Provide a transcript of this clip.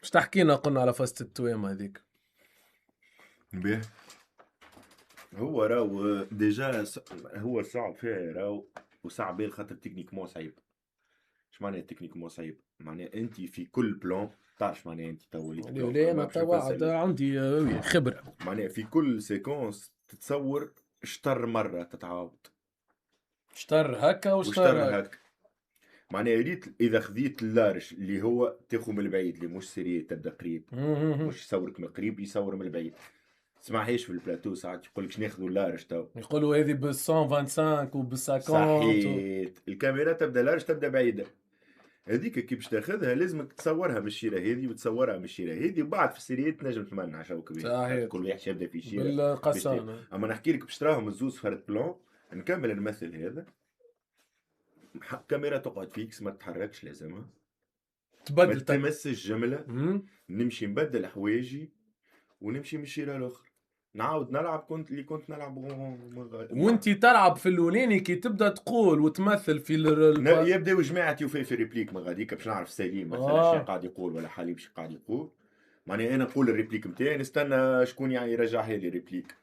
مش تحكينا قلنا على فاست التويمة هذيك. بيه هو راهو ديجا هو صعب فيها راهو، وصعب بيه خاطر تكنيك مو صعيب. اش معناها تكنيك مو صعيب؟ معناها انت في كل بلان تعرف معناها انت تو وليت بلان ليه انا ما باش توا نفسر. عندي خبرة. معناها في كل سيكونس تتصور شطر مرة تتعاود شطر هكا وشطر وشطر هكا. هك. معناها ريت اذا خذيت اللارج اللي هو تاخذ من البعيد اللي مش سريع تبدا قريب، مش يصورك من القريب يصور من البعيد. تسمعهاش في البلاتو ساعات يقول لك ناخذوا اللارج تو. يقولوا هذه بال 125 وبال 50 صحيت الكاميرا تبدا لارج تبدا بعيده. هذيك كي باش تاخذها لازمك تصورها من الشيره هذه وتصورها من الشيره هذه، وبعد في السريات تنجم تمنع شو كبير صحيت كل واحد يبدا في شيره باش بالقصانة. اما نحكي لك باش تراهم الزوز فرد بلان. نكمل المثل هذا. كاميرا تقعد فيكس ما تتحركش لازمها، ما تبدل تمس الجمله. نمشي نبدل حوايجي ونمشي من الشيره الاخرى. نعاود نلعب كنت نلعب وانتي تلعب في الاولاني كي تبدا تقول وتمثل في يبداو جماعتي في ريبليك ما غاديك باش نعرف سليم مثلا شنو قاعد يقول ولا حليب شنو قاعد يقول. معناها انا نقول الريبليك نتاعي نستنى شكون يعني يرجعها لي ريبليك.